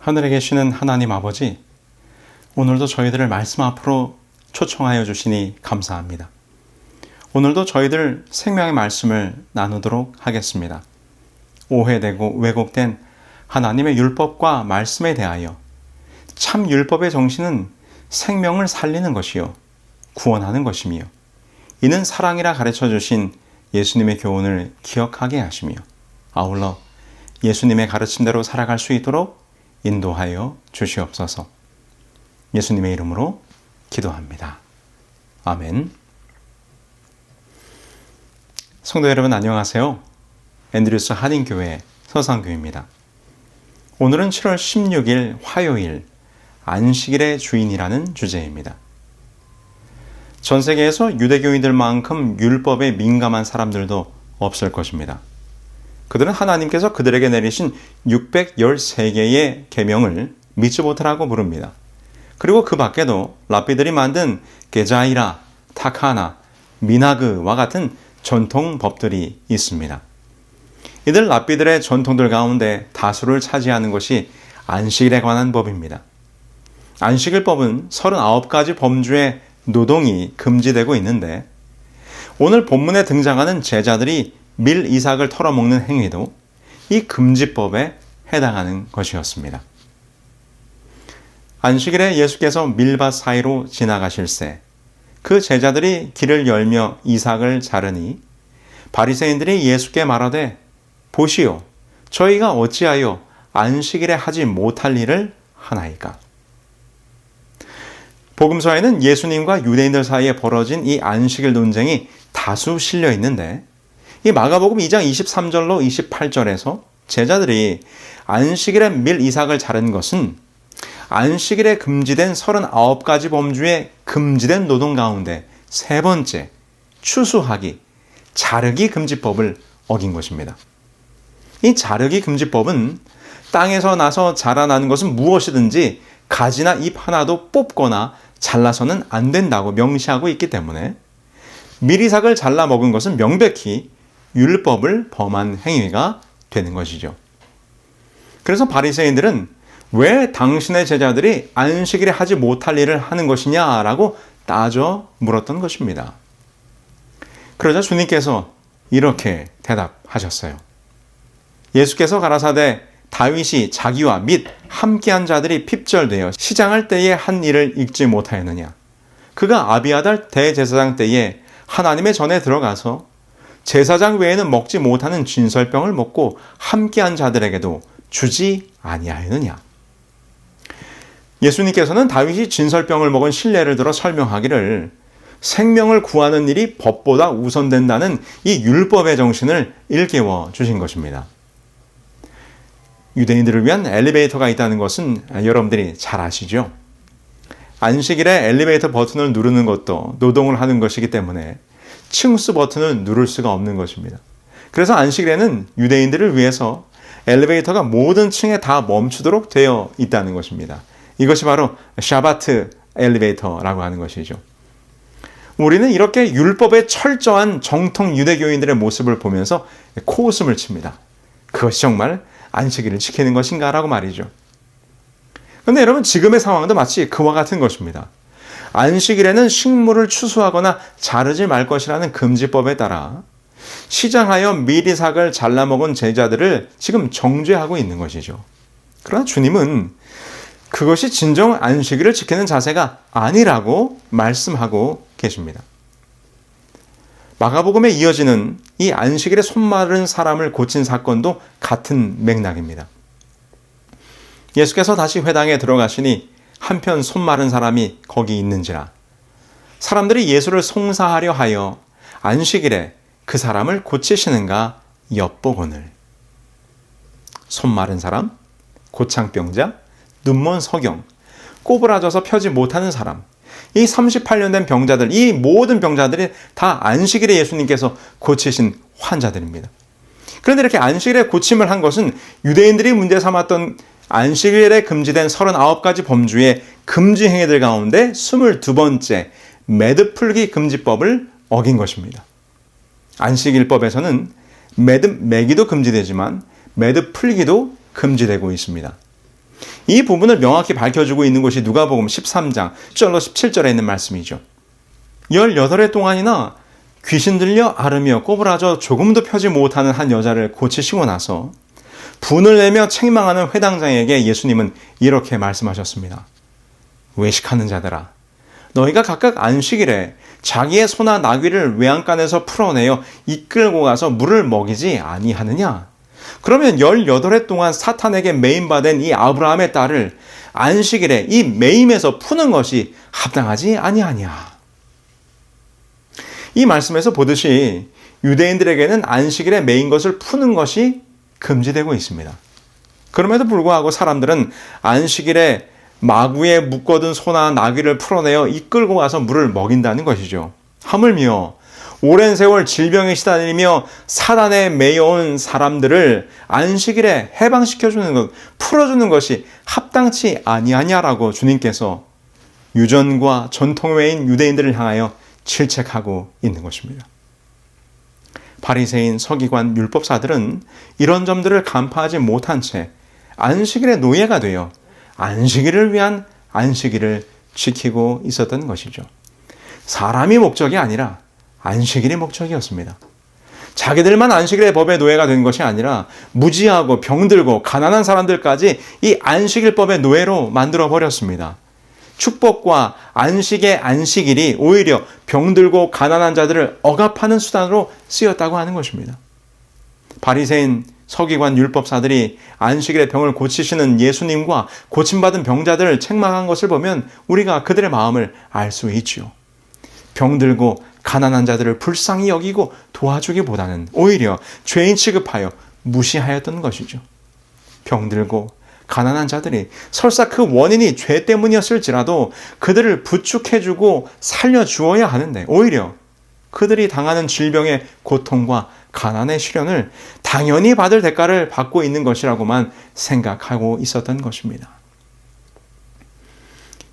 하늘에 계시는 하나님 아버지, 오늘도 저희들을 말씀 앞으로 초청하여 주시니 감사합니다. 오늘도 저희들 생명의 말씀을 나누도록 하겠습니다. 오해되고 왜곡된 하나님의 율법과 말씀에 대하여 참 율법의 정신은 생명을 살리는 것이요 구원하는 것이며, 이는 사랑이라 가르쳐 주신 예수님의 교훈을 기억하게 하시며, 아울러 예수님의 가르침대로 살아갈 수 있도록 인도하여 주시옵소서. 예수님의 이름으로 기도합니다. 아멘. 성도 여러분 안녕하세요. 앤드류스 한인교회 서상규입니다. 오늘은 7월 16일 화요일 안식일의 주인이라는 주제입니다. 전 세계에서 유대교인들만큼 율법에 민감한 사람들도 없을 것입니다. 그들은 하나님께서 그들에게 내리신 613개의 계명을 미츠보트라고 부릅니다. 그리고 그 밖에도 랍비들이 만든 게자이라, 타카나, 미나그와 같은 전통 법들이 있습니다. 이들 랍비들의 전통들 가운데 다수를 차지하는 것이 안식일에 관한 법입니다. 안식일법은 39가지 범주의 노동이 금지되고 있는데, 오늘 본문에 등장하는 제자들이 밀 이삭을 털어먹는 행위도 이 금지법에 해당하는 것이었습니다. 안식일에 예수께서 밀밭 사이로 지나가실새 그 제자들이 길을 열며 이삭을 자르니 바리새인들이 예수께 말하되, 보시오, 저희가 어찌하여 안식일에 하지 못할 일을 하나이까? 복음서에는 예수님과 유대인들 사이에 벌어진 이 안식일 논쟁이 다수 실려 있는데, 이 마가복음 2장 23절로 28절에서 제자들이 안식일에 밀 이삭을 자른 것은 안식일에 금지된 39가지 범주의 금지된 노동 가운데 세 번째, 추수하기, 자르기 금지법을 어긴 것입니다. 이 자르기 금지법은 땅에서 나서 자라나는 것은 무엇이든지 가지나 잎 하나도 뽑거나 잘라서는 안 된다고 명시하고 있기 때문에 밀이삭을 잘라 먹은 것은 명백히 율법을 범한 행위가 되는 것이죠. 그래서 바리새인들은 왜 당신의 제자들이 안식일에 하지 못할 일을 하는 것이냐라고 따져 물었던 것입니다. 그러자 주님께서 이렇게 대답하셨어요. 예수께서 가라사대, 다윗이 자기와 및 함께한 자들이 핍절되어 시장할 때에 한 일을 읽지 못하였느냐? 그가 아비아달 대제사장 때에 하나님의 전에 들어가서 제사장 외에는 먹지 못하는 진설병을 먹고 함께한 자들에게도 주지 아니하였느냐? 예수님께서는 다윗이 진설병을 먹은 신뢰를 들어 설명하기를, 생명을 구하는 일이 법보다 우선된다는 이 율법의 정신을 일깨워 주신 것입니다. 유대인들을 위한 엘리베이터가 있다는 것은 여러분들이 잘 아시죠? 안식일에 엘리베이터 버튼을 누르는 것도 노동을 하는 것이기 때문에 층수 버튼을 누를 수가 없는 것입니다. 그래서 안식일에는 유대인들을 위해서 엘리베이터가 모든 층에 다 멈추도록 되어 있다는 것입니다. 이것이 바로 샤바트 엘리베이터라고 하는 것이죠. 우리는 이렇게 율법에 철저한 정통 유대교인들의 모습을 보면서 코웃음을 칩니다. 그것이 정말 안식일을 지키는 것인가라고 말이죠. 그런데 여러분, 지금의 상황도 마치 그와 같은 것입니다. 안식일에는 식물을 추수하거나 자르지 말 것이라는 금지법에 따라 시장하여 밀이삭을 잘라 먹은 제자들을 지금 정죄하고 있는 것이죠. 그러나 주님은 그것이 진정 안식일을 지키는 자세가 아니라고 말씀하고 계십니다. 마가복음에 이어지는 이 안식일에 손 마른 사람을 고친 사건도 같은 맥락입니다. 예수께서 다시 회당에 들어가시니 한편 손 마른 사람이 거기 있는지라 사람들이 예수를 송사하려 하여 안식일에 그 사람을 고치시는가 엿보거늘. 손 마른 사람, 고창병자, 눈먼 서경, 꼬부라져서 펴지 못하는 사람, 이 38년 된 병자들, 이 모든 병자들이 다 안식일에 예수님께서 고치신 환자들입니다. 그런데 이렇게 안식일에 고침을 한 것은 유대인들이 문제 삼았던 안식일에 금지된 39가지 범주의 금지 행위들 가운데 22번째 매듭 풀기 금지법을 어긴 것입니다. 안식일법에서는 매듭 매기도 금지되지만 매듭 풀기도 금지되고 있습니다. 이 부분을 명확히 밝혀주고 있는 것이 누가복음 13장 10절로 17절에 있는 말씀이죠. 18해 동안이나 귀신 들려 앓으며 꼬부라져 조금도 펴지 못하는 한 여자를 고치시고 나서 분을 내며 책망하는 회당장에게 예수님은 이렇게 말씀하셨습니다. 외식하는 자들아, 너희가 각각 안식일에 자기의 소나 나귀를 외양간에서 풀어내어 이끌고 가서 물을 먹이지 아니하느냐? 그러면 18해 동안 사탄에게 매임받은 이 아브라함의 딸을 안식일에 이 매임에서 푸는 것이 합당하지 아니하냐? 이 말씀에서 보듯이 유대인들에게는 안식일에 매인 것을 푸는 것이 금지되고 있습니다. 그럼에도 불구하고 사람들은 안식일에 마구에 묶어둔 소나 나귀를 풀어내어 이끌고 가서 물을 먹인다는 것이죠. 하물며 오랜 세월 질병에 시달리며 사단에 매여온 사람들을 안식일에 해방시켜주는 것, 풀어주는 것이 합당치 아니하냐라고 주님께서 유전과 전통 외인 유대인들을 향하여 질책하고 있는 것입니다. 바리새인, 서기관, 율법사들은 이런 점들을 간파하지 못한 채 안식일의 노예가 되어 안식일을 위한 안식일을 지키고 있었던 것이죠. 사람이 목적이 아니라 안식일이 목적이었습니다. 자기들만 안식일의 법의 노예가 된 것이 아니라 무지하고 병들고 가난한 사람들까지 이 안식일법의 노예로 만들어 버렸습니다. 축복과 안식의 안식일이 오히려 병들고 가난한 자들을 억압하는 수단으로 쓰였다고 하는 것입니다. 바리새인, 서기관, 율법사들이 안식일의 병을 고치시는 예수님과 고침받은 병자들을 책망한 것을 보면 우리가 그들의 마음을 알 수 있지요. 병들고 가난한 자들을 불쌍히 여기고 도와주기보다는 오히려 죄인 취급하여 무시하였던 것이죠. 병들고 가난한 자들이 설사 그 원인이 죄 때문이었을지라도 그들을 부축해주고 살려주어야 하는데 오히려 그들이 당하는 질병의 고통과 가난의 시련을 당연히 받을 대가를 받고 있는 것이라고만 생각하고 있었던 것입니다.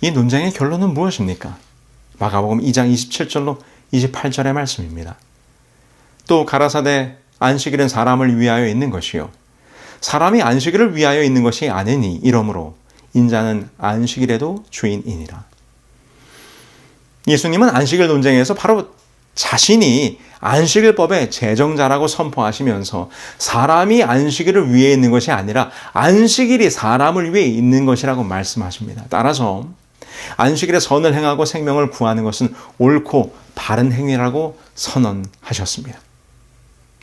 이 논쟁의 결론은 무엇입니까? 마가복음 2장 27절로 28절의 말씀입니다. 또 가라사대 안식일은 사람을 위하여 있는 것이요 사람이 안식일을 위하여 있는 것이 아니니 이러므로 인자는 안식일에도 주인이니라. 예수님은 안식일 논쟁에서 바로 자신이 안식일법의 제정자라고 선포하시면서 사람이 안식일을 위해 있는 것이 아니라 안식일이 사람을 위해 있는 것이라고 말씀하십니다. 따라서 안식일에 선을 행하고 생명을 구하는 것은 옳고 바른 행위라고 선언하셨습니다.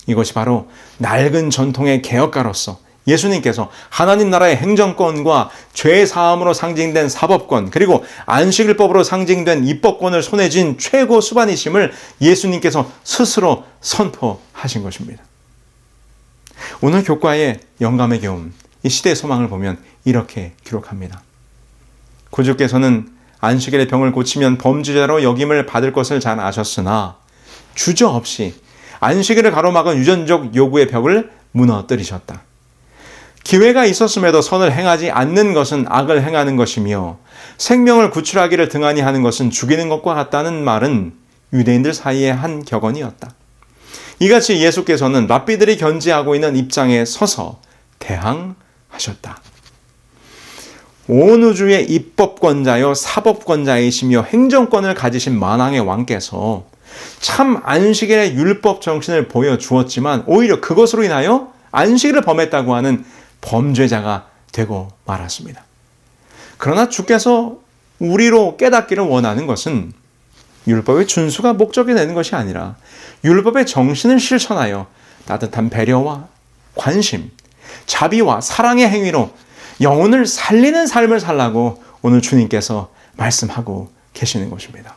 이것이 바로 낡은 전통의 개혁가로서 예수님께서 하나님 나라의 행정권과 죄 사함으로 상징된 사법권 그리고 안식일법으로 상징된 입법권을 손에 쥔 최고 수반이심을 예수님께서 스스로 선포하신 것입니다. 오늘 교과의 영감의 교훈, 이 시대의 소망을 보면 이렇게 기록합니다. 구주께서는 안식일의 병을 고치면 범죄자로 역임을 받을 것을 잘 아셨으나 주저없이 안식일을 가로막은 유전적 요구의 벽을 무너뜨리셨다. 기회가 있었음에도 선을 행하지 않는 것은 악을 행하는 것이며 생명을 구출하기를 등한히 하는 것은 죽이는 것과 같다는 말은 유대인들 사이의 한 격언이었다. 이같이 예수께서는 랍비들이 견지하고 있는 입장에 서서 대항하셨다. 온 우주의 입법권자요 사법권자이시며 행정권을 가지신 만왕의 왕께서 참 안식일의 율법 정신을 보여주었지만 오히려 그것으로 인하여 안식일을 범했다고 하는 범죄자가 되고 말았습니다. 그러나 주께서 우리로 깨닫기를 원하는 것은 율법의 준수가 목적이 되는 것이 아니라 율법의 정신을 실천하여 따뜻한 배려와 관심, 자비와 사랑의 행위로 영혼을 살리는 삶을 살라고 오늘 주님께서 말씀하고 계시는 것입니다.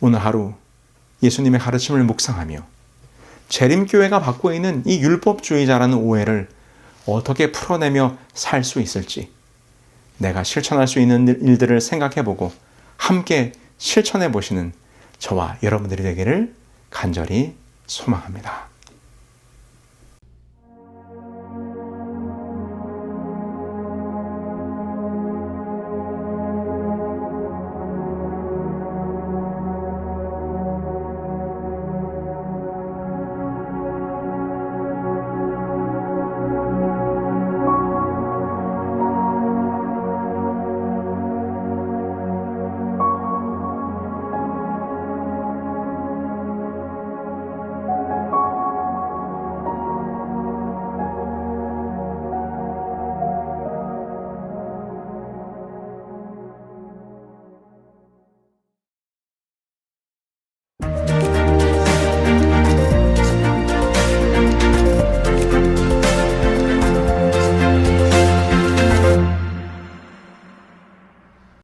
오늘 하루 예수님의 가르침을 묵상하며 재림교회가 받고 있는 이 율법주의자라는 오해를 어떻게 풀어내며 살 수 있을지 내가 실천할 수 있는 일들을 생각해보고 함께 실천해 보시는 저와 여러분들이 되기를 간절히 소망합니다.